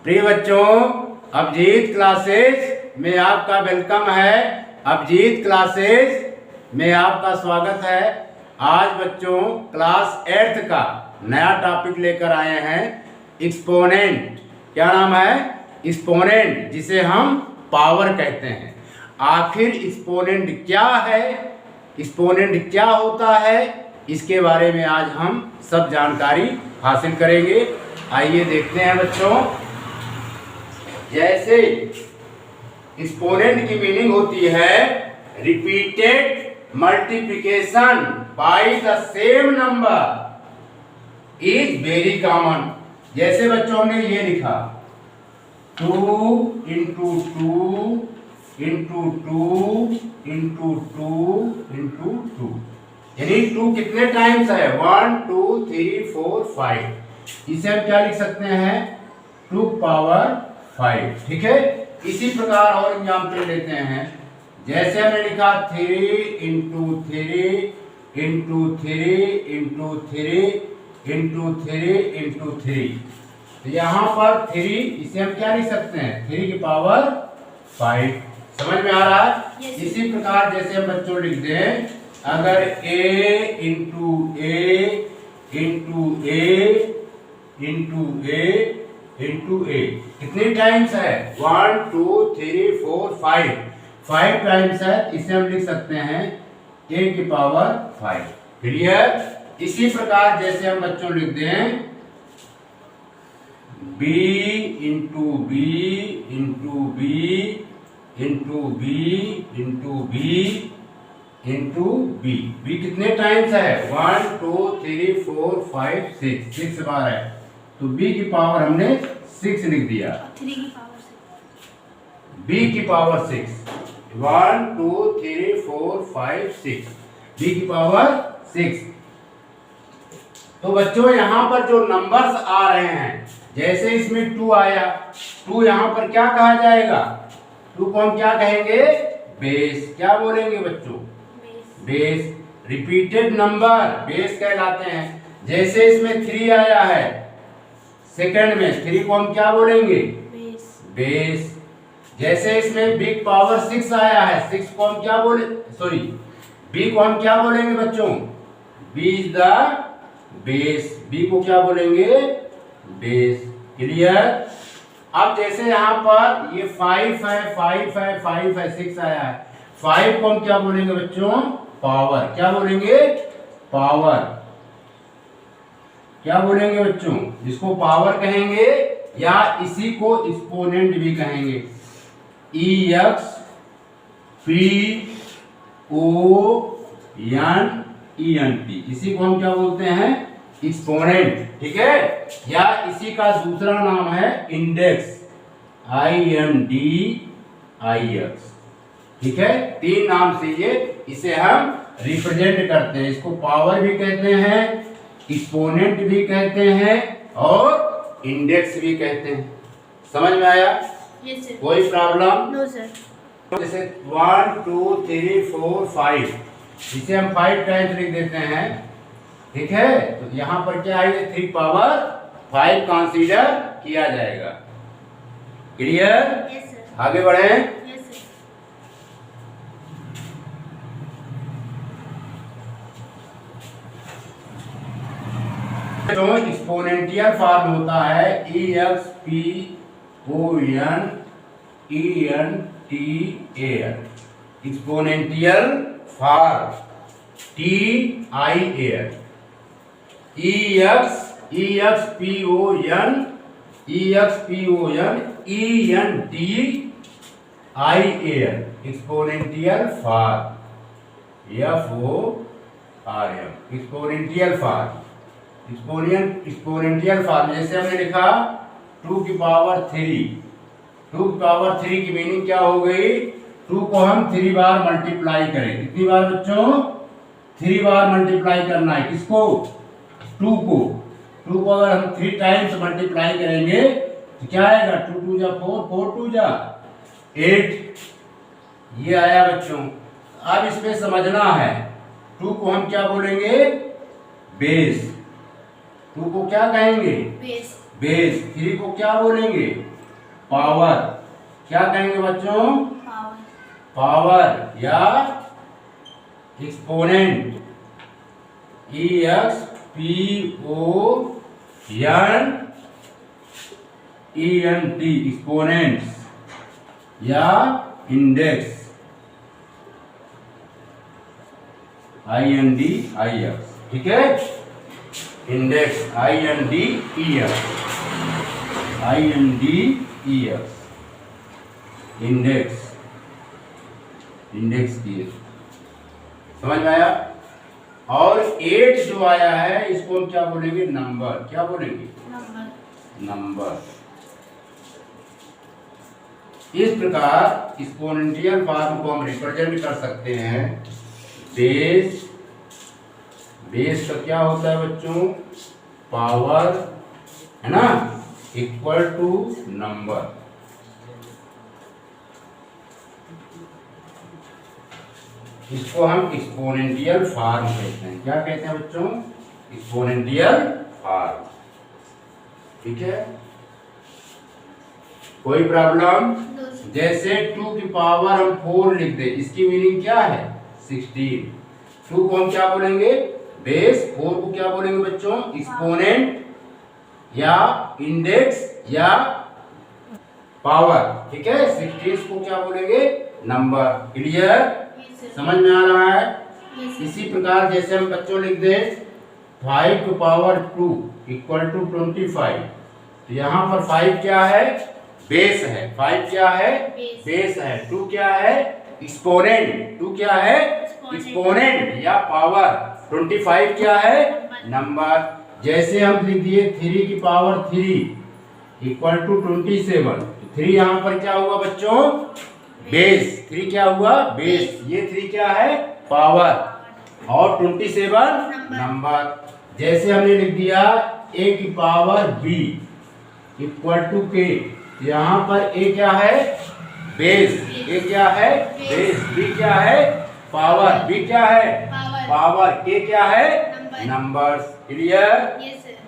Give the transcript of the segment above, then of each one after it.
प्रिय बच्चों, अभिजीत क्लासेस में आपका वेलकम है। अभिजीत क्लासेस में आपका स्वागत है। आज बच्चों क्लास 8th का नया टॉपिक लेकर आए हैं, एक्सपोनेंट। क्या नाम है? एक्सपोनेंट, जिसे हम पावर कहते हैं। आखिर एक्सपोनेंट क्या है, एक्सपोनेंट क्या होता है, इसके बारे में आज हम सब जानकारी हासिल करेंगे। आइए देखते हैं बच्चों। जैसे एक्सपोनेंट की मीनिंग होती है repeated multiplication by the same number is very common. जैसे बच्चों ने ये लिखा 2 इंटू 2 इंटू 2 इंटू 2 इंटू 2, यानी 2 कितने टाइम्स है? 1 2 3 4 5। इसे हम क्या लिख सकते हैं? 2 पावर 5। ठीक है। इसी प्रकार और एग्जाम्पल लेते हैं। जैसे हमने लिखा 3 into 3 into 3 into 3 into 3 into 3, तो यहाँ पर 3, इसे हम क्या लिख सकते हैं? 3 की पावर 5। समझ में आ रहा है? yes. इसी प्रकार जैसे हम बच्चों लिख दें, अगर a into a into a into a into a कितनी टाइम्स है? 1 2 3 4 5 टाइम्स है। इसे हम लिख सकते हैं a की पावर 5। क्लियर? इसी प्रकार जैसे हम बच्चों लिख दें b into B into B into B into B into B. B कितने टाइम्स है? 1 2 3 4 5 6 बार है, तो b की पावर हमने 6 लिख दिया। 3 की पावर 6, b की पावर 6, 1 2 3 4 5 6, b की पावर 6। तो बच्चों यहाँ पर जो नंबर्स आ रहे हैं, जैसे इसमें 2 आया, 2 यहाँ पर क्या कहा जाएगा? 2 को हम क्या कहेंगे? बेस। क्या बोलेंगे बच्चों? बेस। रिपीटेड नंबर बेस कहलाते हैं। जैसे इसमें 3 आया है, सेकंड में 3 को हम क्या बोलेंगे? बेस। जैसे इसमें बिग पावर 6 आया है, 6 को हम क्या बोले? सॉरी, बी को हम क्या बोलेंगे बच्चों? B is the base. B को क्या बोलेंगे? बेस। क्लियर? अब जैसे यहाँ पर ये 5 है, 5 है, 5 है, 6 आया है, 5 को हम क्या बोलेंगे बच्चों? पावर। क्या बोलेंगे? पावर। क्या बोलेंगे बच्चों? इसको पावर कहेंगे या इसी को एक्सपोनेंट भी कहेंगे। E X P O N E N T, इसी को हम क्या बोलते हैं? एक्सपोनेंट। ठीक है। या इसी का दूसरा नाम है इंडेक्स, INDEX। ठीक है। 3 नाम से इसे हम रिप्रेजेंट करते हैं। इसको पावर भी कहते हैं, एक्सपोनेंट भी कहते हैं और इंडेक्स भी कहते हैं। समझ में आया? yes, sir. कोई प्रॉब्लम? No, sir. जैसे 1 2 3 4 5, इसे हम 5 टाइम्स लिख देते हैं। ठीक है। तो यहाँ पर क्या आएगा? 3 पावर 5 कंसीडर किया जाएगा। क्लियर? Yes, sir. आगे बढ़े। Yes, sir. जो एक्सपोनेंशियल फॉर्म होता है EXPONENTAL, exponential form TIAL, EXPONENTIAL, exponential form FORM, exponential form. Exponential form जैसे हमने लिखा 2 की पावर 3। 2 की पावर 3 की मीनिंग क्या हो गई? 2 को हम 3 बार मल्टीप्लाई करें। कितनी बार बच्चों? 3 बार मल्टीप्लाई करना है। किसको? 2 को। 2 को अगर हम 3 टाइम्स मल्टीप्लाई करेंगे तो क्या आएगा? 2 2 जा 4, 4 2 जा 8। ये आया बच्चों। अब इसमें समझना है, 2 को हम क्या बोलेंगे? बेस। 2 को क्या कहेंगे? बेस। बेस। 3 को क्या बोलेंगे? पावर, क्या कहेंगे बच्चों? पावर, पावर या एक्सपोनेंट, EXPONENT, एक्सपोनेंट्स या इंडेक्स, INDEX, ठीक है। इंडेक्स INDEX, इंडेक्स की, समझ में आया? और 8 जो आया है इसको हम क्या बोलेंगे? नंबर, क्या बोलेंगे? नंबर। इस प्रकार एक्सपोनेंशियल फॉर्म को हम रिप्रेजेंट कर सकते हैं। बेस का क्या होता है बच्चों? पावर, है ना, इक्वल टू नंबर। इसको हम एक्सपोनेंशियल फॉर्म कहते हैं। क्या कहते हैं बच्चों? एक्सपोनेंशियल फॉर्म, ठीक है। कोई प्रॉब्लम? जैसे 2 की पावर हम 4 लिख दे, इसकी मीनिंग क्या है? 16। 2 को हम क्या बोलेंगे? बेस। 4 को क्या बोलेंगे बच्चों? एक्सपोनेंट या इंडेक्स या पावर, ठीक है। 16 को क्या बोलेंगे? नंबर। क्लियर? समझ में आ रहा है? इसी प्रकार जैसे हम बच्चों लिख दे 5 की पावर 2 इक्वल टू 25, तो यहाँ पर 5 क्या है? बेस है। 5 क्या है? बेस है। 2 क्या है? एक्सपोनेंट। 2 क्या है? एक्सपोनेंट या पावर। 25 क्या है? नंबर। जैसे हम लिख दिए 3 की पावर 3 इक्वल टू 27, 3 यहाँ पर क्या हुआ बच्चों? बेस। 3 क्या हुआ? बेस। ये 3 क्या है? पावर, और 27 नंबर। जैसे हमने लिख दिया a की power b equal to k, यहाँ पर a क्या है? बेस। a क्या है? बेस। b क्या है? पावर। b क्या है? पावर। k क्या है? नंबर्स। क्लियर?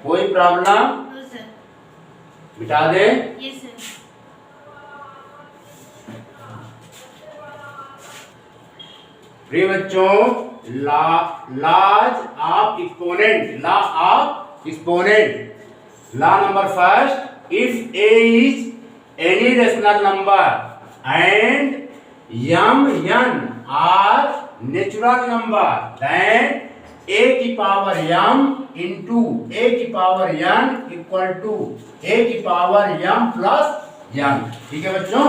कोई प्रॉब्लम? मिटा दे। प्रिय बच्चों, laws of exponent, law of exponent. Law number first, if a is any rational number and m n are natural number, then a की पावर m इंटू a की power n equal to a की power m plus n, ठीक है बच्चों।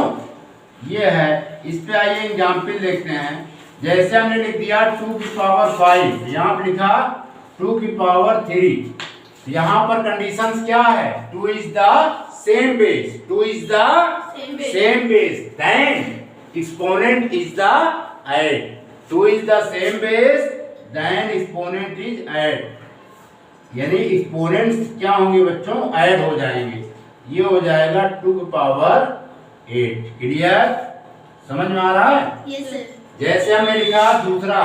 ये है। इस पे आइए एग्जाम्पल देखते हैं। जैसे हमने लिख दिया 2 की पावर 5, यहाँ पर लिखा 2 की पावर 3, यहाँ पर कंडीशंस क्या है? 2 is the same base, 2 is the same base, then exponent is the add. 2 is the same base, then exponent is add, यानी एक्सपोनेंट्स क्या होंगे बच्चों? ऐड हो जाएंगे। ये हो जाएगा 2 की पावर 8। क्लियर? समझ में आ रहा है? Yes sir. जैसे हमने लिखा दूसरा,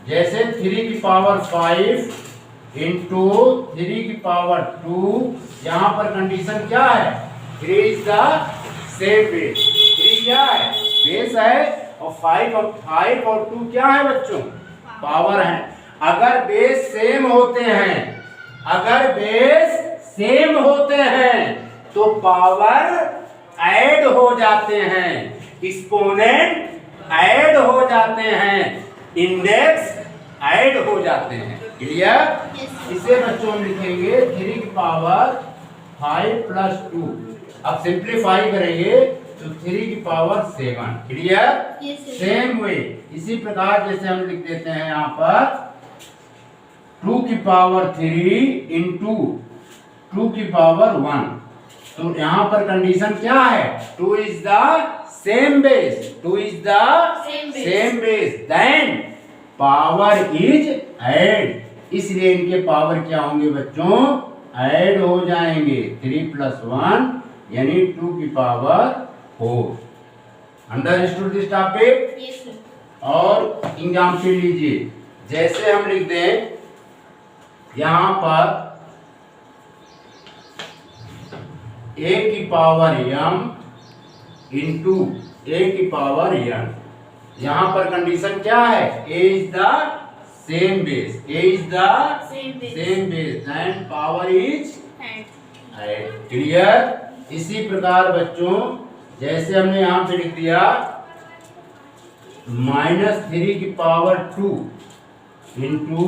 जैसे 3 की पावर 5 इंटू 3 की पावर 2, यहाँ पर कंडीशन क्या है? 3 इज द सेम बेस। 3 क्या है? बेस है, और 5 और 2 क्या है बच्चों? पावर है। अगर बेस सेम होते हैं, तो पावर ऐड हो जाते हैं, एक्सपोनेंट ऐड हो जाते हैं, इंडेक्स ऐड हो जाते हैं। क्लियर? इसे बच्चों हम लिखेंगे 3 की पावर 5 प्लस 2। अब सिंप्लीफाई करेंगे तो 3 की पावर 7। क्लियर? सेम वे, इसी प्रकार जैसे हम लिख देते हैं यहाँ पर 2 की पावर 3 इंटू 2 की पावर 1, तो यहाँ पर कंडीशन क्या है? 2 is the same base, 2 is the same base, then power is add, इसलिए इनके पावर क्या होंगे बच्चों? ऐड हो जाएंगे। 3 प्लस 1 यानी 2 की power 4। Understood this topic? Yes sir. और एग्जाम्पल लीजिए। जैसे हम लिख दें यहाँ पर a की पावर m इंटू a की पावर n। यहाँ पर कंडीशन क्या है? a is the same base, a is the same base then power is add. Clear? इसी प्रकार बच्चों जैसे हमने यहाँ पे लिख दिया -3 की पावर 2 इंटू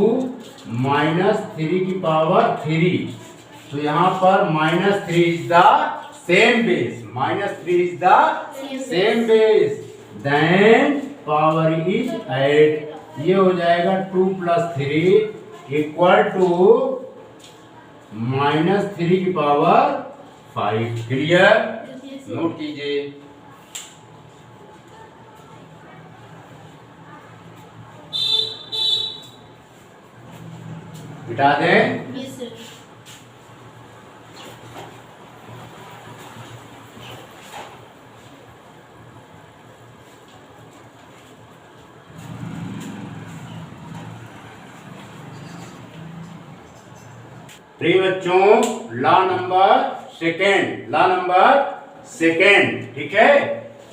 -3 की पावर 3, तो यहाँ पर -3 is the same base, -3 is the same base then power is add. ये हो जाएगा 2 + 3 इक्वल टू -3 की पावर 5। क्लियर? नोट कीजिए। मिटा दें। Yes, sir. प्रिय बच्चों लॉ नंबर सेकेंड, ठीक है।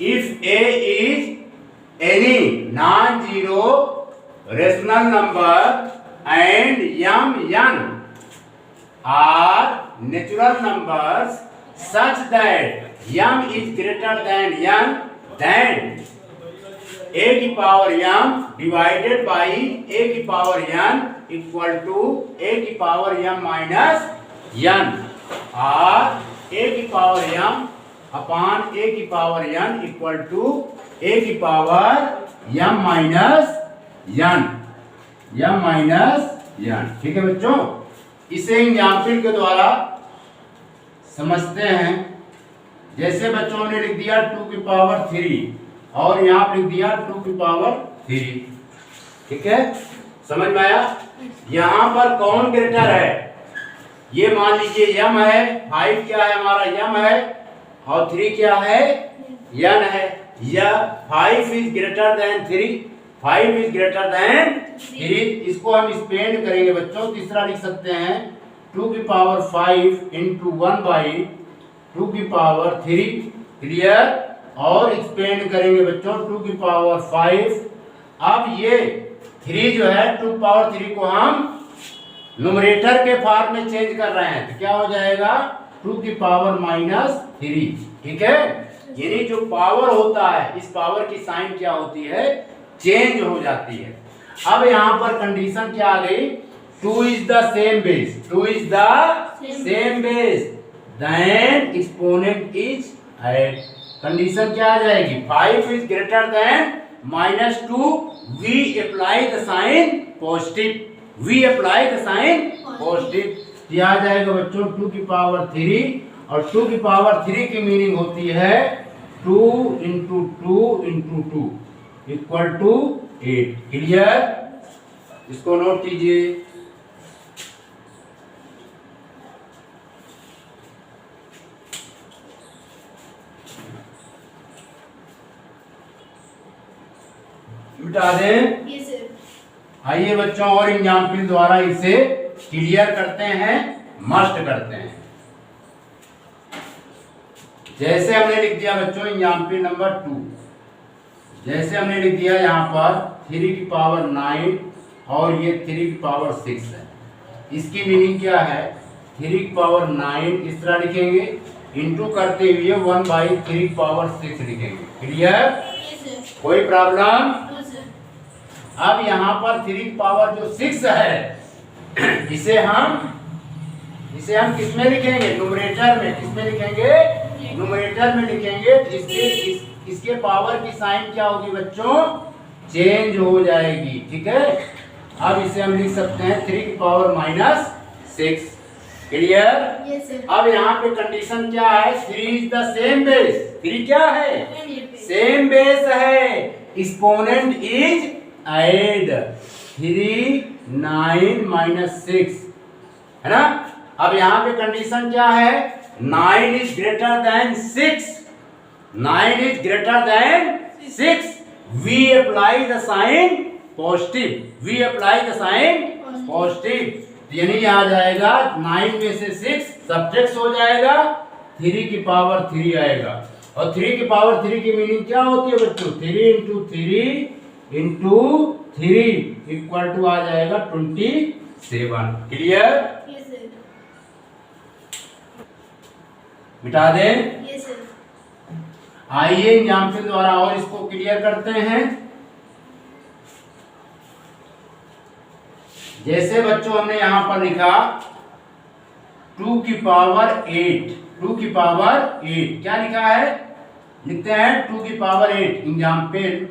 If a is any non zero rational number and m n are natural numbers such that m is greater than n, then a की power m divided by a की power n equal to a की power m minus n, और a की power m upon a की power n equal to a की power m minus n, ठीक है बच्चों। इसे एग्जाम्पल के द्वारा समझते हैं। जैसे बच्चों हमने लिख दिया 2 की पावर 3 और यहाँ पे लिख दिया 2 की पावर 3, ठीक है, समझ में आया? यहाँ पर कौन ग्रेटर है? ये मान लीजिए m है, 5 क्या है हमारा m है, और 3 क्या है? n है। या 5 is greater then 3, 5 is greater then 3। इसको हम स्पेंड करेंगे बच्चों। तीसरा लिख सकते हैं 2 की पावर 5 इंटू 1/2 की पावर 3। क्लियर? और एक्सपेंड करेंगे बच्चों 2 की पावर 5। अब ये 3 जो है 2 पावर 3 को हम न्यूमरेटर के फॉर्म में चेंज कर रहे हैं, तो क्या हो जाएगा 2 की पावर -3, ठीक है। यानी जो पावर होता है, इस पावर की साइन क्या होती है? चेंज हो जाती है। अब यहाँ पर कंडीशन क्या आ गई? 2 is the same base, 2 is the same base then exponent is add. Condition क्या आ जाएगी? 5 is greater than -2, we apply the sign positive, we apply the sign positive. ये आ जाएगा बच्चों 2 की पावर 3, और 2 की पावर 3 की मीनिंग होती है 2 into 2 into 2 equal to 8। Clear? इसको नोट कीजिए। मिटा दें। Yes, sir. आइए बच्चों और एग्जाम्पल द्वारा इसे क्लियर करते हैं, मस्ट करते हैं। जैसे हमने लिख दिया बच्चों एग्जाम्पल नंबर 2, जैसे हमने लिख दिया यहाँ पर 3 की पावर 9 और ये 3 की पावर 6 है। इसकी मीनिंग क्या है? 3 की पावर 9 इस तरह लिखेंगे, इंटू करते हुए 1/3 की पावर 6 लिखेंगे। क्लियर? Yes, sir. कोई प्रॉब्लम? No, sir. अब यहाँ पर 3 की पावर जो 6 है इसे हम किसमें लिखेंगे? न्यूमरेटर में। किसमें लिखेंगे? न्यूमरेटर में लिखेंगे। इसके पावर की साइन क्या होगी बच्चों? चेंज हो जाएगी, ठीक है। अब इसे हम लिख सकते हैं 3 की पावर -6। क्लियर? Yes, sir. अब यहाँ पे कंडीशन क्या है? 3 इज द सेम बेस। 3 क्या है? सेम बेस है। Exponent is add. 3 9 -6 है ना। अब यहाँ पे कंडीशन क्या है? 9 is greater than 6, 9 is greater than 6, we apply the sign positive, we apply the sign positive। यानी आ जाएगा 9 में से 6 सब्ट्रैक्ट हो जाएगा, 3 की पावर 3 आएगा। और 3 की पावर 3 की मीनिंग क्या होती है बच्चों? 3 इक्वल टू आ जाएगा 27। क्लियर? Yes, sir. मिटा दें। Yes, sir. आइए एग्जाम्पल द्वारा और इसको क्लियर करते हैं। जैसे बच्चों हमने यहां पर लिखा 2 की पावर 8, 2 की पावर 8 क्या लिखा है? लिखते हैं 2 की पावर 8 एग्जाम्पल।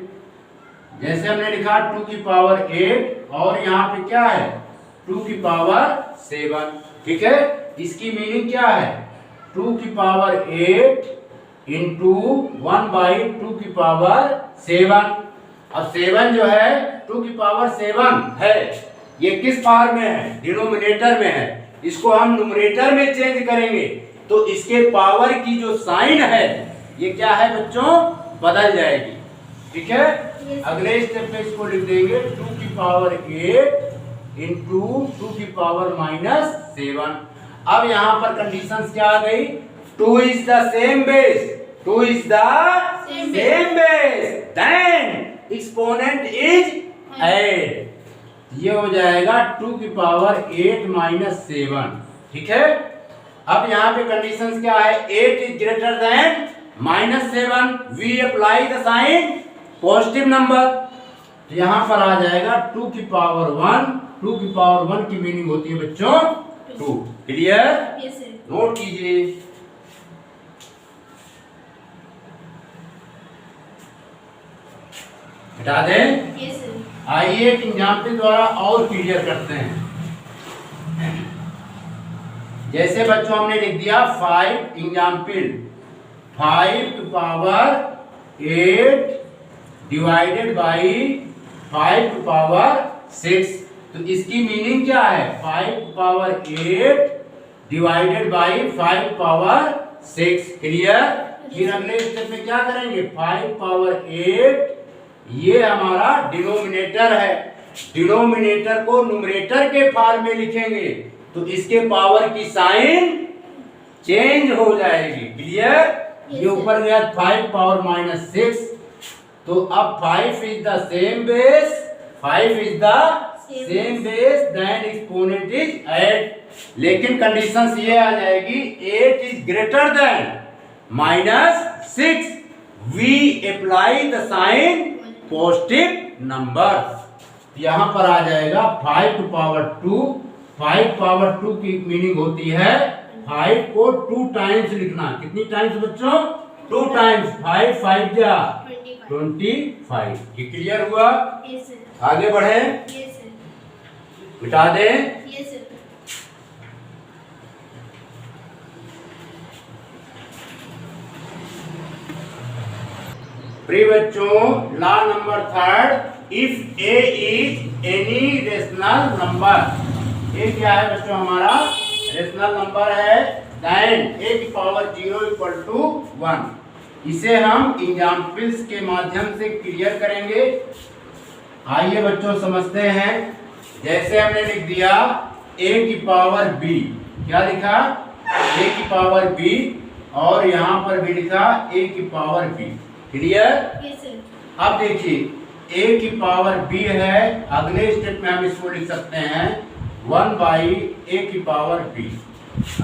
जैसे हमने लिखा 2 की पावर 8 और यहाँ पे क्या है 2 की पावर 7। ठीक है, इसकी मीनिंग क्या है? 2 की पावर 8 इंटू 1/2 की पावर 7। अब 7 जो है 2 की पावर 7 है, ये किस पावर में है? डिनोमिनेटर में है। इसको हम न्यूमरेटर में चेंज करेंगे तो इसके पावर की जो साइन है ये क्या है बच्चों? बदल जाएगी। ठीक है, अगले स्टेप में इसको लिख देंगे 2 की पावर 8 इंटू 2 की पावर -7। अब यहाँ पर कंडीशंस क्या आ गई? 2 is the same base, 2 is the same base, then exponent is 8। ये हो जाएगा 2 की पावर 8 - 7। ठीक है, अब यहाँ पे कंडीशंस क्या है? 8 is greater than -7, we apply the sign positive number. तो यहाँ पर आ जाएगा 2 की पावर 1। 2 की पावर 1 की मीनिंग होती है बच्चों 2। क्लियर? Yes, sir. नोट कीजिए। हटा दें। Yes, sir. आइए एक एग्जाम्पल द्वारा और क्लियर करते हैं। जैसे बच्चों हमने लिख दिया 5 एग्जाम्पल, 5 की पावर 8 डिवाइडेड बाई 5 की पावर 6। तो इसकी मीनिंग क्या है? 5 की पावर 8 डिवाइडेड बाई 5 की पावर 6। क्लियर? फिर अगले स्टेप में क्या करेंगे? 5 पावर 8 ये हमारा डिनोमिनेटर है, डिनोमिनेटर को न्यूमरेटर के फॉर्म में लिखेंगे तो इसके पावर की साइन चेंज हो जाएगी। क्लियर? ये ऊपर गया 5 पावर -6, तो अब 5 is the same base, 5 is the same base, then exponent is 8। लेकिन कंडीशंस ये आ जाएगी 8 is greater than -6, we apply the sign positive number. यहां पर आ जाएगा 5 की पावर 2। 5 पावर 2 की मीनिंग होती है 5 को 2 टाइम्स लिखना। कितनी टाइम्स बच्चों? 2 टाइम्स। 5 5 जा 25। ये क्लियर हुआ? Yes, sir. आगे बढ़े। Yes, sir. मिटा दें। Yes, sir. प्रिय बच्चों, law number 3, if a is any rational number. A क्या है बच्चों? हमारा रेशनल नंबर है, देन ए की पावर 0 इक्वल टू 1। इसे हम एग्जाम्पल्स के माध्यम से क्लियर करेंगे। आइए बच्चों समझते हैं। जैसे हमने लिख दिया a की पावर b, क्या लिखा? a की पावर b, और यहाँ पर भी लिखा a की power b। Clear? Yes, sir. अब देखिए a की पावर b है, अगले स्टेप में हम इसको लिख सकते हैं 1/a की पावर b।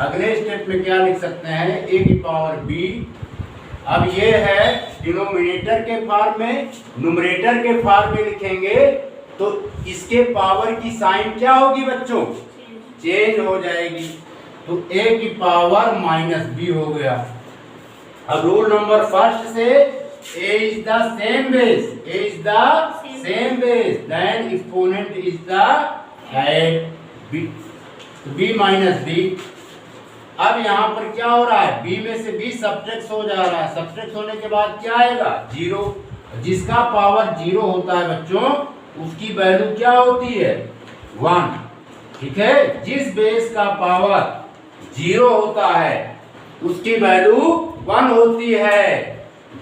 अगले स्टेप में क्या लिख सकते हैं? a की पावर b। अब ये है डिनोमिनेटर के फॉर्म में, न्यूमरेटर के फॉर्म में लिखेंगे तो इसके पावर की साइन क्या होगी बच्चों? चेंज हो जाएगी। तो a की पावर -b हो गया। अब रूल नंबर फर्स्ट से a is the same base, a is the same base, then exponent is the b, b minus b। अब यहाँ पर क्या हो रहा है? b में से b सब्ट्रैक्ट हो जा रहा है। सब्ट्रैक्ट होने के बाद क्या आएगा? 0। जिसका पावर 0 होता है बच्चों उसकी वैल्यू क्या होती है? 1। ठीक है, जिस बेस का पावर 0 होता है उसकी वैल्यू 1 होती है।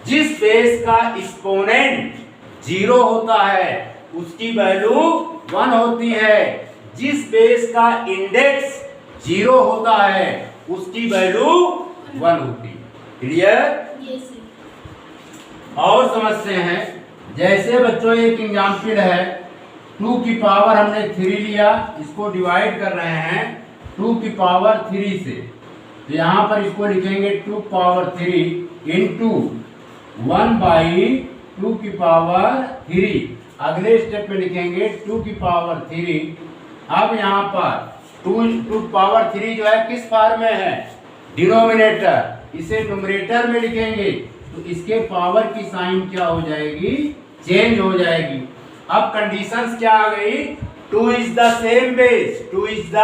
जिस बेस का एक्सपोनेंट 0 होता है उसकी वैल्यू 1 होती है। जिस बेस का इंडेक्स 0 होता है उसकी वैल्यू 1 होती है। क्लियर? Yes, sir. और समझते हैं, जैसे बच्चों एक एग्जाम्पल है, 2 की पावर हमने 3 लिया, इसको डिवाइड कर रहे हैं 2 की पावर 3 से, तो यहाँ पर इसको लिखेंगे 2 पावर 3 इंटू 1 बाई 2 की पावर 3। अगले स्टेप में लिखेंगे 2 की पावर 3। अब यहाँ पर 2 पावर 3 जो है किस फॉर्म में है? डिनोमिनेटर। इसे न्यूमरेटर में लिखेंगे तो इसके पावर की साइन क्या हो जाएगी? चेंज हो जाएगी। अब कंडीशंस क्या आ गई? 2 is the same base, 2 is the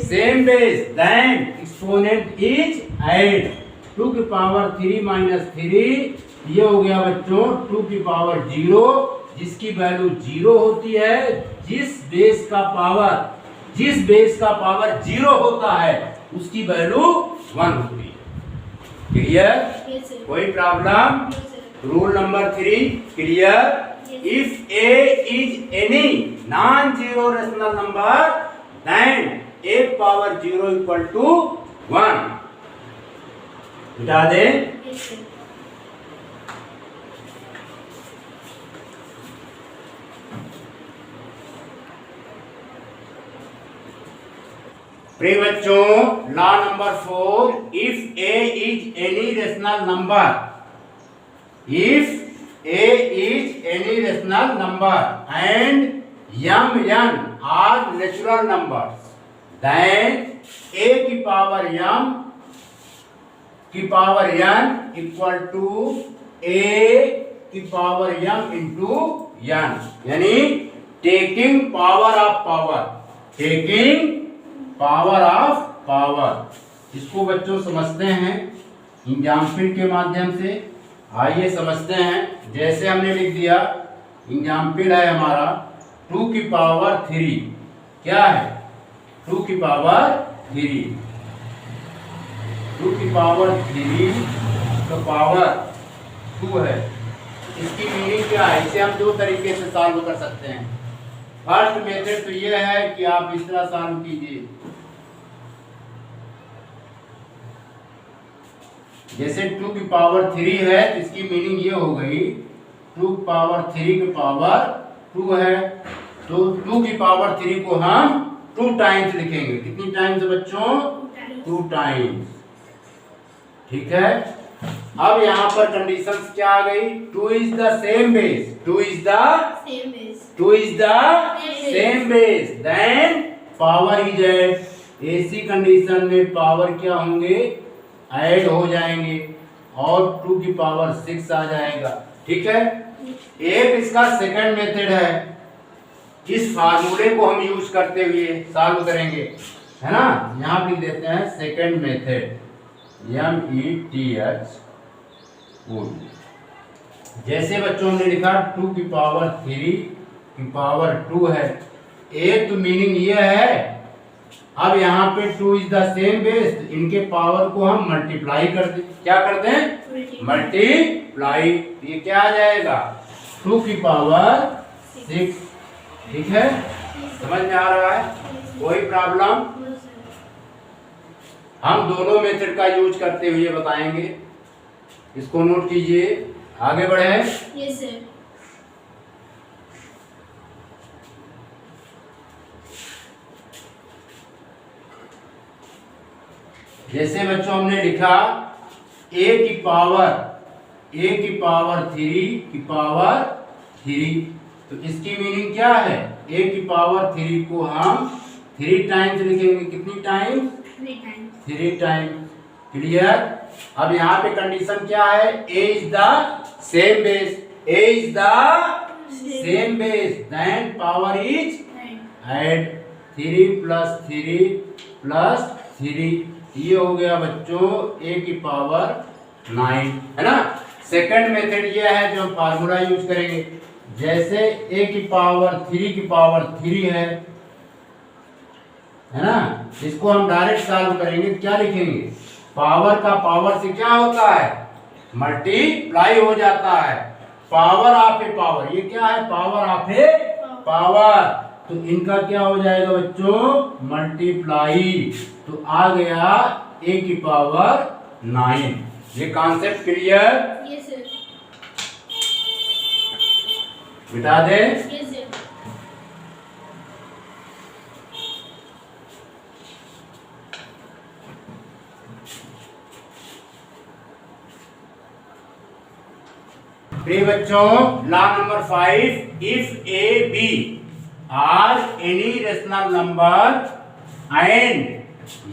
same base, then exponent is add. 2 की पावर 3 माइनस 3, ये हो गया बच्चों 2 की पावर 0, जिसकी वैल्यू 0 होती है। जिस बेस का पावर 0 होता है उसकी वैल्यू 1 होती है। क्लियर? Yes, sir. कोई problem? No, sir. Rule number 3 clear? If A is any non-zero rational number, then A power 0 equal to 1. मिटा दें। Yes, sir. प्रिय बच्चों, law number 4, if A is any rational number, if A is any rational number and m n are natural numbers, then A की power m की power n equal to A की power m into n, यानी taking power of power, taking power of power. इसको बच्चों समझते हैं example के माध्यम से। आइए समझते हैं। जैसे हमने लिख दिया, एग्जाम्पल है हमारा 2 की पावर 3, क्या है? 2 की पावर 3, 2 की पावर 3 तो पावर 2 है। इसकी मीनिंग क्या है? इसे हम 2 तरीके से सॉल्व कर सकते हैं। फर्स्ट मेथड तो यह है कि आप इस तरह सॉल्व कीजिए, जैसे 2 की पावर 3 है तो इसकी मीनिंग ये हो गई 2 पावर 3 की पावर 2 है, तो 2 की पावर 3 को हम 2 टाइम्स लिखेंगे। कितनी टाइम्स बच्चों? 2 टाइम्स। ठीक है। अब यहाँ पर कंडीशंस क्या आ गई? 2 is the same base, 2 is the Same base. 2 is the same base, then power is add। ऐसी कंडीशन में पावर क्या होंगे? ऐड हो जाएंगे और 2 की पावर 6 आ जाएगा। ठीक है। एक इसका सेकंड मेथड है, इस फार्मूले को हम यूज करते हुए सॉल्व करेंगे, है ना। यहाँ लिख देते हैं सेकंड मेथड, METH। जैसे बच्चों ने लिखा 2 की पावर 3 की पावर 2 है, एक तो मीनिंग ये है। अब यहाँ पे 2 इज द सेम बेस, इनके पावर को हम मल्टीप्लाई कर दें। क्या कर दें? मल्टीप्लाई। ये क्या आ जाएगा? 2 की पावर 6। ठीक है, समझ में आ रहा है? कोई प्रॉब्लम? No, sir. हम दोनों मेथड का यूज करते हुए बताएंगे, इसको नोट कीजिए। आगे बढ़े। Yes, sir. जैसे बच्चों हमने लिखा a की पावर 3 की पावर 3, तो इसकी मीनिंग क्या है? a की पावर 3 को हम 3 टाइम्स लिखेंगे। कितनी टाइम्स? 3 times. 3 टाइम्स। क्लियर। अब यहाँ पे कंडीशन क्या है? a is the same base, a is the same base, then power is 9. Add 3 plus 3 plus 3, ये हो गया बच्चों a की पावर 9, है ना। सेकंड मेथड ये है जो हम फार्मूला यूज करेंगे। जैसे a की पावर 3 की पावर 3 है ना, इसको हम डायरेक्ट सॉल्व करेंगे। क्या लिखेंगे? पावर का पावर से क्या होता है? मल्टीप्लाई हो जाता है। पावर ऑफ ए पावर, ये क्या है? पावर ऑफ ए पावर, तो इनका क्या हो जाएगा बच्चों? मल्टीप्लाई। तो आ गया a की पावर 9। ये कॉन्सेप्ट क्लियर? Yes, sir. मिटा दे। Yes, sir. प्रिय बच्चों, law number 5, if A B are any rational number and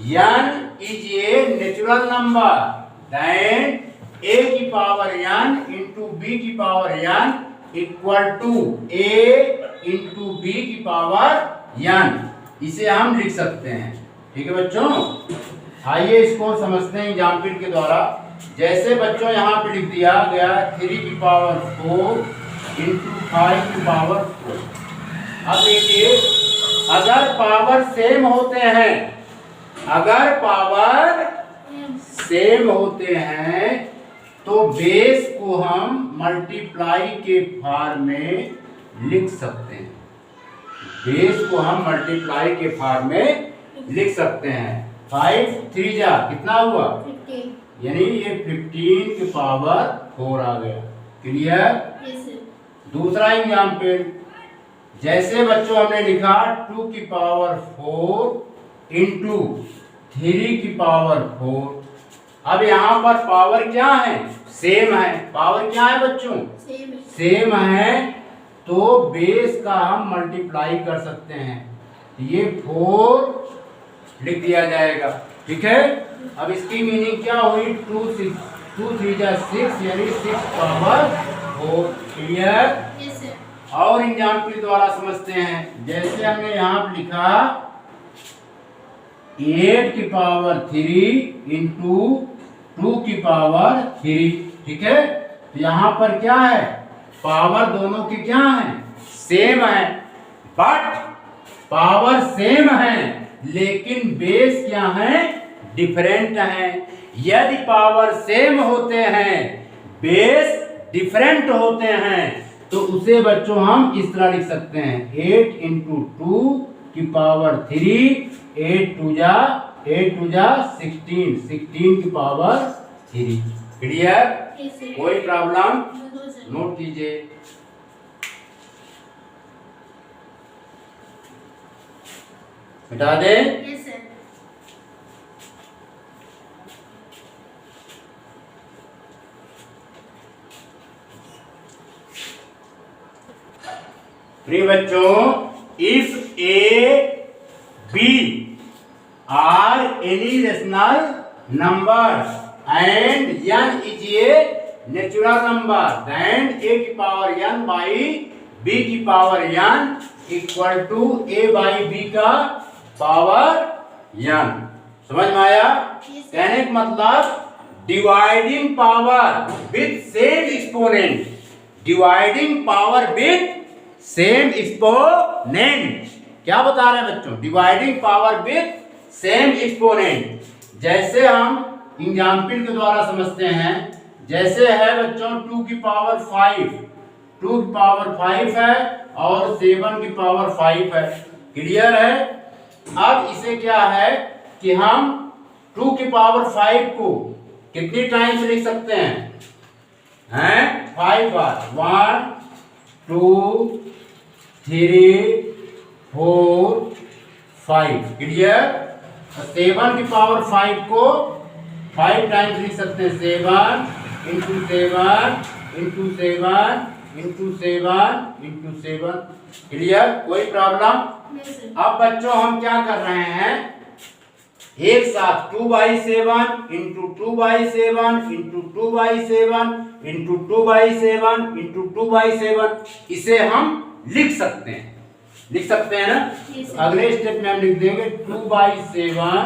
n is a natural number, then a की पावर n into b की power n equal to a into b की power n। इसे हम लिख सकते हैं। ठीक है बच्चों, आइए इसको समझते हैं एग्जाम्पल के द्वारा। जैसे बच्चों यहाँ पे लिख दिया गया 3 की पावर 4 इंटू 5 की पावर 4। अब देखिए, अगर पावर सेम होते हैं, अगर पावर सेम होते हैं तो बेस को हम मल्टीप्लाई के फॉर्म में लिख सकते हैं। बेस को हम मल्टीप्लाई के फॉर्म में लिख सकते हैं। 5 3 जा कितना हुआ? 15. यानी ये 15 की पावर 4 आ गया। क्लियर? Yes, sir. दूसरा एग्जाम्पल, जैसे बच्चों हमने लिखा 2 की पावर 4 इंटू 3 की पावर 4। अब यहाँ पर पावर क्या है? सेम है। पावर क्या है बच्चों? Same. सेम है, तो बेस का हम मल्टीप्लाई कर सकते हैं। ये 4 लिख दिया जाएगा। ठीक है, अब इसकी मीनिंग क्या हुई? 2 3 जा 6 यानी 6 पावर 4। क्लियर? Yes, sir. और एग्जाम्पल द्वारा समझते हैं। जैसे हमने यहाँ पे लिखा 8 की पावर 3 इंटू 2 की पावर 3। ठीक है, तो यहाँ पर क्या है? पावर दोनों की क्या है? सेम है। बट पावर सेम है लेकिन बेस क्या है? डिफरेंट है। यदि पावर सेम होते हैं, बेस डिफरेंट होते हैं, तो उसे बच्चों हम इस तरह लिख सकते हैं 8 इंटू 2 की पावर 3, 8 2 जा 16 की पावर 3। क्लियर? Yes, sir. कोई प्रॉब्लम? No, sir. नोट कीजिए। मिटा दे। Yes, sir. प्रिय बच्चों, if A B are any rational number and n is a natural number, then a की पावर n बाई b की power n equal to a by b का power n। समझ में आया? Yes, कहने का मतलब dividing power with same exponent, dividing power with same exponent. क्या बता रहे हैं बच्चों? Dividing power with same exponent. जैसे हम एग्जाम्पल के द्वारा समझते हैं। जैसे है बच्चों 2 की पावर 5, 2 की पावर 5 है और 7 की पावर 5 है। क्लियर है? अब इसे क्या है कि हम 2 की पावर 5 को कितनी टाइम्स लिख सकते हैं? 5 बार। 1 2 3 4 5। क्लियर? 7 की पावर 5 को 5 टाइम्स लिख सकते हैं। 7 into 7 into 7 into 7 into 7। Clear? कोई प्रॉब्लम? No, sir. अब बच्चों हम क्या कर रहे हैं? एक साथ 2/7 इंटू 2/7 इंटू 2/7 इंटू 2/7 इंटू 2/7 इसे हम लिख सकते हैं। लिख सकते हैं ना? Yes, sir. अगले स्टेप में हम लिख देंगे 2/7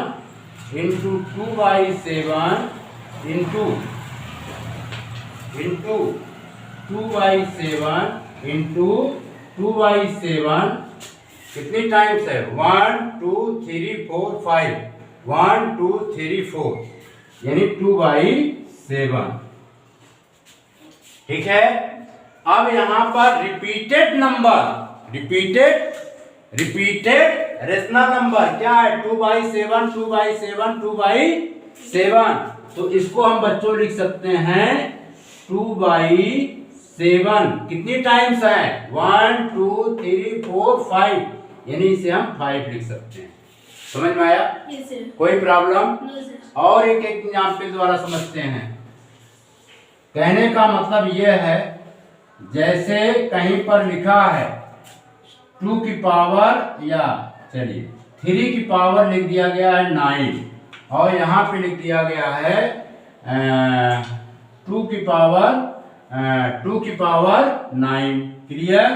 इंटू 2/7 इंटू 2/7 इंटू 2/7। कितनी टाइम्स है? 1 2 3 4 5। 1 2 3 4 यानी 2/7। ठीक है, अब यहां पर repeated number, repeated rational number क्या है? 2/7 2/7 2/7। तो इसको हम बच्चों लिख सकते हैं 2/7। कितनी टाइम्स है? 1 2 3 4 5, यानी इसे हम 5 लिख सकते हैं। समझ में आया? Yes, sir. कोई प्रॉब्लम? No, sir. और एक एग्जाम्पल द्वारा समझते हैं। कहने का मतलब यह है, जैसे कहीं पर लिखा है 2 की पावर, या चलिए 3 की पावर लिख दिया गया है 9, और यहाँ पे लिख दिया गया है 2 की पावर 9। क्लियर?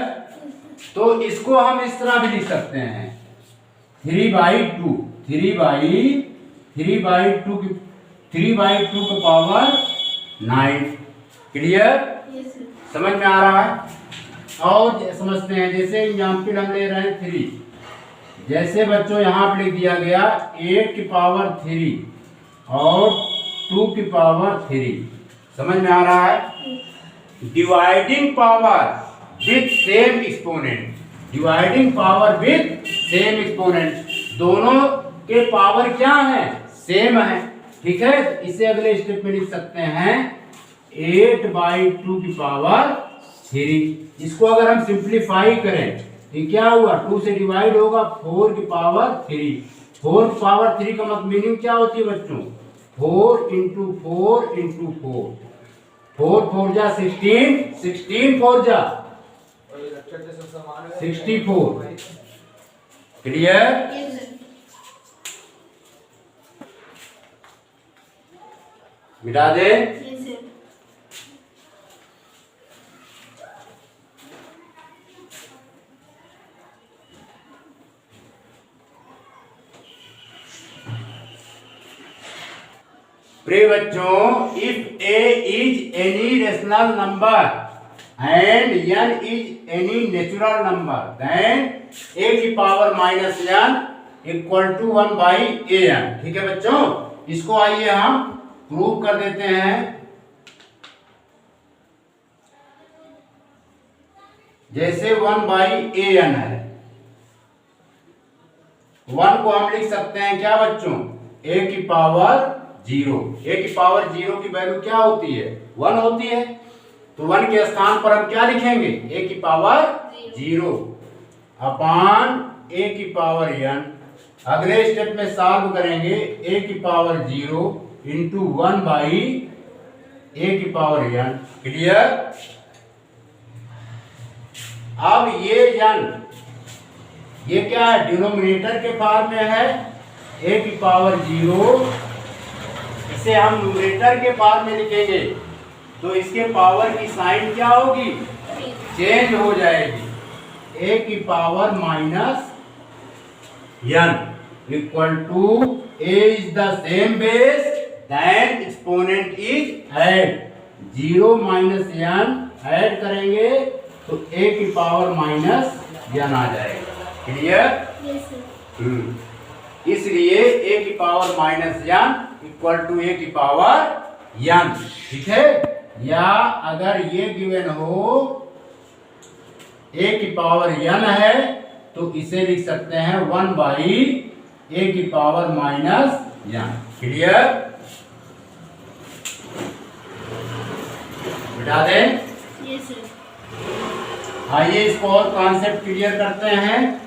तो इसको हम इस तरह भी लिख सकते हैं 3/2 की पावर 9। क्लियर? Yes, sir. समझ में आ रहा है? और समझते हैं, जैसे एग्जाम्पल हम ले रहे हैं 3। जैसे बच्चों यहाँ पे लिख दिया गया 8 की पावर 3 और 2 की पावर 3। समझ में आ रहा है? Dividing power with same exponent, dividing power with same exponent, दोनों के पावर क्या है? सेम है। ठीक है, इसे अगले स्टेप में लिख सकते हैं 8/2 की पावर 3। इसको अगर हम सिंप्लीफाई करें तो क्या हुआ? 2 से डिवाइड होगा 4 की पावर 3। 4 की पावर 3 का मतलब मीनिंग क्या होती है बच्चों? 4 × 4 × 4, 4 4 जा 16, 16 4 जा 64। क्लियर? Yes, sir. मिटा दे। Yes, sir. प्रिय बच्चों, if a is any rational number and n is any natural number, then a की power -n equal to 1/an। ठीक है बच्चों, इसको आइए हम प्रूव कर देते हैं। जैसे 1/an है, 1 को हम लिख सकते हैं क्या बच्चों? a की पावर 0। a की पावर 0 की वैल्यू क्या होती है? 1 होती है। तो 1 के स्थान पर हम क्या लिखेंगे? a की पावर 0 अपॉन a की पावर n। अगले स्टेप में सॉल्व करेंगे a की पावर 0 इंटू 1/a की पावर n। क्लियर? अब ये क्या है? डिनोमिनेटर के फॉर्म में है a की पावर 0, इसे हम न्यूमरेटर के फॉर्म में लिखेंगे तो इसके पावर की साइन क्या होगी? चेंज हो जाएगी। a की power -n equal to a is the same base then exponent is add. 0 - n add करेंगे तो a की पावर -n आ जाएगा। क्लियर? Yes, sir. इसलिए a की power -n equal to a की पावर n। ठीक है? या अगर ये गिवन हो a की पावर n है तो इसे लिख सकते हैं 1/a की पावर -n। क्लियर? बिठा दें। Yes, sir. आइए इसको और कॉन्सेप्ट क्लियर करते हैं।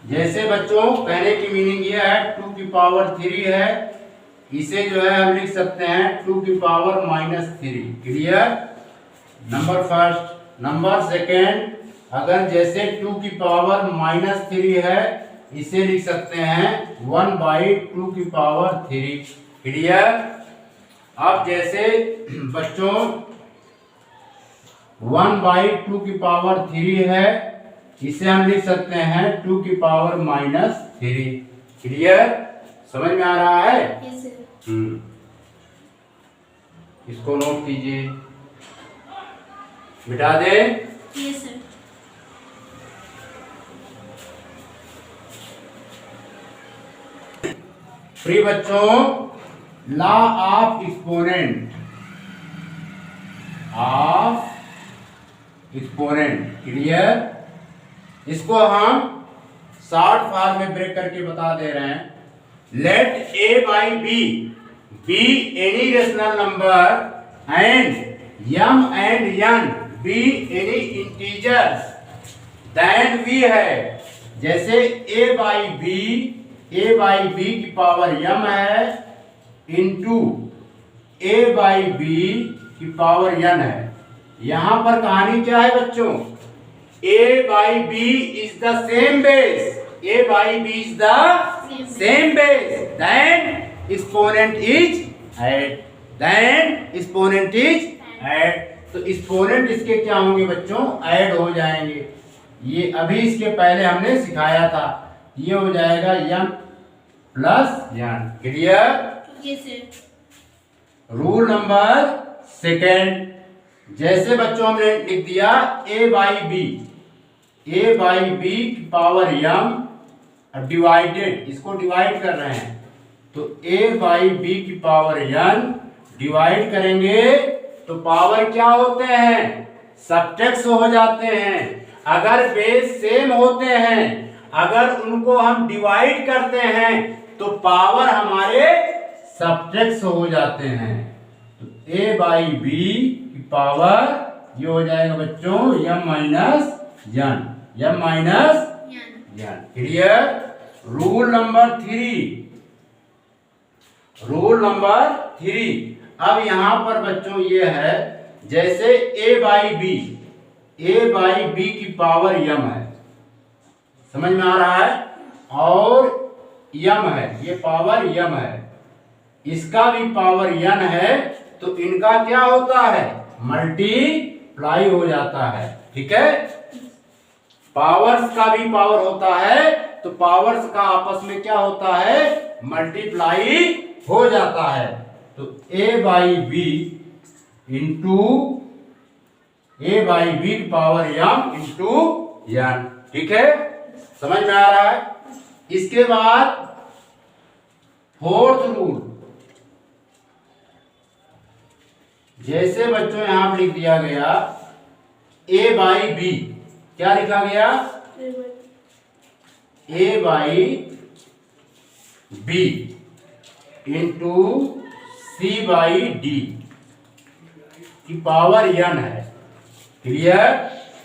जैसे बच्चों कहने की मीनिंग ये है 2 की पावर 3 है, इसे जो है हम लिख सकते हैं 2 की power -3। Clear? Number first. Number second, अगर जैसे 2 की पावर -3 है, इसे लिख सकते हैं 1/2 की पावर 3। क्लियर? अब जैसे बच्चों 1/2 की पावर 3 है, इसे हम लिख सकते हैं 2 की पावर -3। क्लियर? समझ में आ रहा है? Yes, sir. इसको नोट कीजिए। मिटा दे। Yes, sir. प्रिय बच्चों, लॉ ऑफ एक्सपोनेंट क्लियर? इसको हम शॉर्ट फॉर्म में ब्रेक करके बता दे रहे हैं। let a by b be any rational number and m and n be any integers, then we है जैसे a by b की पावर m है इंटू a by b की पावर n है। यहां पर कहानी क्या है बच्चों, a by b is the same base, a by b is the same base, then exponent is add, तो एक्सपोनेंट इसके क्या होंगे बच्चों, ऐड हो जाएंगे। ये अभी इसके पहले हमने सिखाया था, ये हो जाएगा m plus n। Clear? Yes sir. Rule number second, जैसे बच्चों हमने लिख दिया a बाई बी की पावर m डिवाइडेड, इसको डिवाइड कर रहे हैं तो a बाई बी की पावर n डिवाइड करेंगे तो पावर क्या होते हैं, सबट्रैक्ट हो जाते हैं। अगर बेस सेम होते हैं, अगर उनको हम डिवाइड करते हैं तो पावर हमारे सबट्रैक्ट हो जाते हैं। तो a बाई बी की पावर ये हो जाएगा बच्चों m minus n। Clear? Rule number three, अब यहां पर बच्चों ये है जैसे a बाई बी की पावर m है, समझ में आ रहा है, और m है, ये पावर m है, इसका भी पावर n है, तो इनका क्या होता है, मल्टीप्लाई हो जाता है। ठीक है, पावर्स का भी पावर होता है तो पावर्स का आपस में क्या होता है, मल्टीप्लाई हो जाता है। तो a by B into a by B की पावर m इंटू n। ठीक है, समझ में आ रहा है। इसके बाद फोर्थ रूल, जैसे बच्चों यहां पर लिख दिया गया a बाई बी, क्या लिखा गया, a by B into c by D की पावर n है। क्लियर?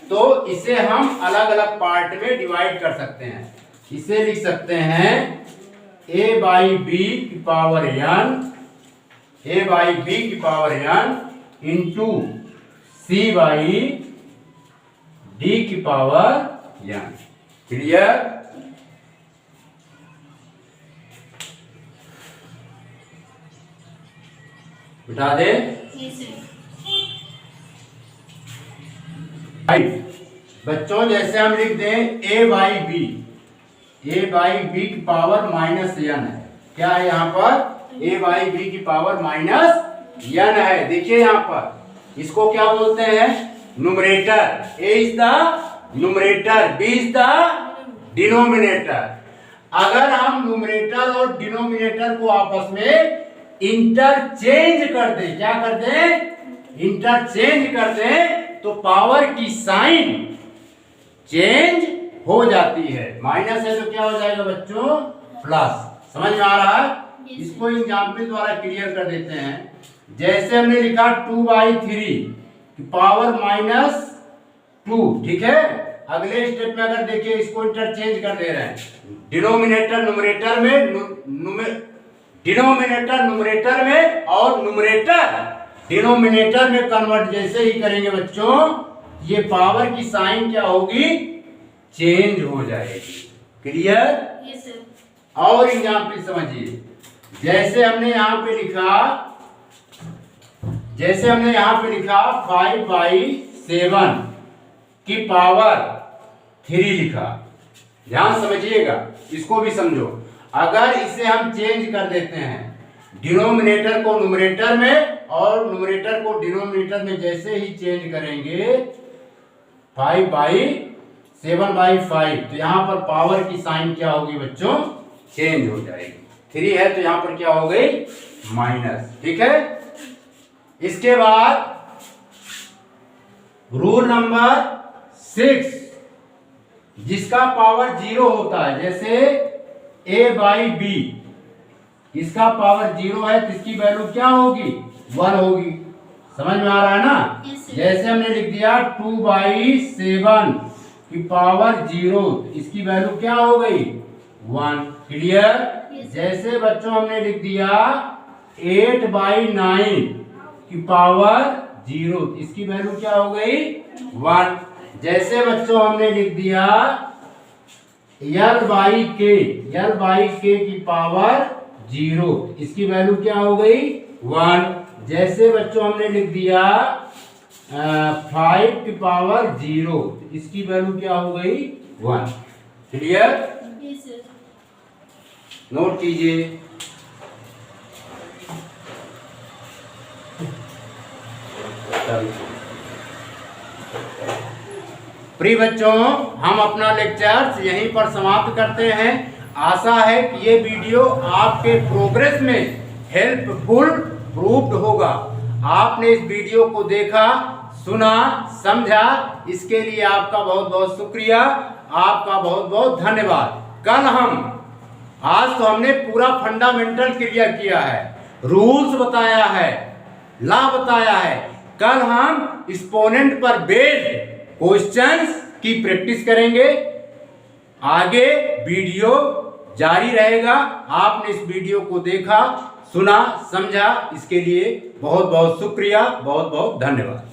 तो इसे हम अलग अलग पार्ट में डिवाइड कर सकते हैं। इसे लिख सकते हैं a बाई बी की power n into c by D की पावर n। क्लियर? बिठा दे। Yes sir. बच्चों जैसे हम लिख दें a बाई बी की पावर माइनस n है, क्या है यहाँ पर, a बाई बी की पावर माइनस n है। देखिए यहाँ पर इसको क्या बोलते हैं, numerator, a is the numerator, b is the denominator. अगर हम न्यूमरेटर और डिनोमिनेटर को आपस में इंटरचेंज कर दें, क्या कर दें, इंटरचेंज कर दें, तो पावर की साइन चेंज हो जाती है। माइनस है तो क्या हो जाएगा बच्चों, प्लस। समझ में आ रहा है? इसको एग्जाम्पल द्वारा क्लियर कर देते हैं। जैसे हमने लिखा 2/3 पावर माइनस 2। ठीक है, अगले स्टेप में अगर देखिए इसको इंटरचेंज कर दे रहे हैं, डिनोमिनेटर न्यूमरेटर में, डिनोमिनेटर न्यूमरेटर में और न्यूमरेटर डिनोमिनेटर में कन्वर्ट जैसे ही करेंगे बच्चों, ये पावर की साइन क्या होगी, चेंज हो जाएगी। क्लियर? Yes sir. और एग्जाम्पल समझिए, जैसे हमने यहाँ पे लिखा 5/7 की पावर 3 लिखा। ध्यान समझिएगा, इसको भी समझो। अगर इसे हम चेंज कर देते हैं, डिनोमिनेटर को न्यूमरेटर में और न्यूमरेटर को डिनोमिनेटर में जैसे ही चेंज करेंगे 5/7/5, तो यहाँ पर पावर की साइन क्या होगी बच्चों, चेंज हो जाएगी। 3 है तो यहाँ पर क्या हो गई, माइनस। ठीक है, इसके बाद रूल नंबर 6, जिसका पावर 0 होता है, जैसे a बाई बी इसका पावर 0 है तो इसकी वैल्यू क्या होगी? 1 होगी। समझ में आ रहा है ना? Yes, sir. जैसे हमने लिख दिया 2/7 की पावर 0, इसकी वैल्यू क्या हो गई? 1। क्लियर? Yes, sir. जैसे बच्चों हमने लिख दिया 8/9 की पावर 0, इसकी वैल्यू क्या हो गई? 1। जैसे बच्चों हमने लिख दिया L/K की पावर 0, इसकी वैल्यू क्या हो गई? 1। जैसे बच्चों हमने लिख दिया 5 की पावर 0, इसकी वैल्यू क्या हो गई? 1। क्लियर? Yes, sir. नोट कीजिए। प्रिय बच्चों, हम अपना लेक्चर यहीं पर समाप्त करते हैं। आशा है कि ये वीडियो आपके प्रोग्रेस में हेल्पफुल प्रूव्ड होगा। आपने इस वीडियो को देखा, सुना, समझा, इसके लिए आपका बहुत बहुत शुक्रिया, आपका बहुत बहुत धन्यवाद। आज तो हमने पूरा फंडामेंटल क्लियर किया है, रूल्स बताया है, लॉ बताया है। कल हम एक्सपोनेंट पर बेस्ड क्वेश्चंस की प्रैक्टिस करेंगे। आगे वीडियो जारी रहेगा। आपने इस वीडियो को देखा, सुना, समझा, इसके लिए बहुत बहुत शुक्रिया, बहुत बहुत धन्यवाद।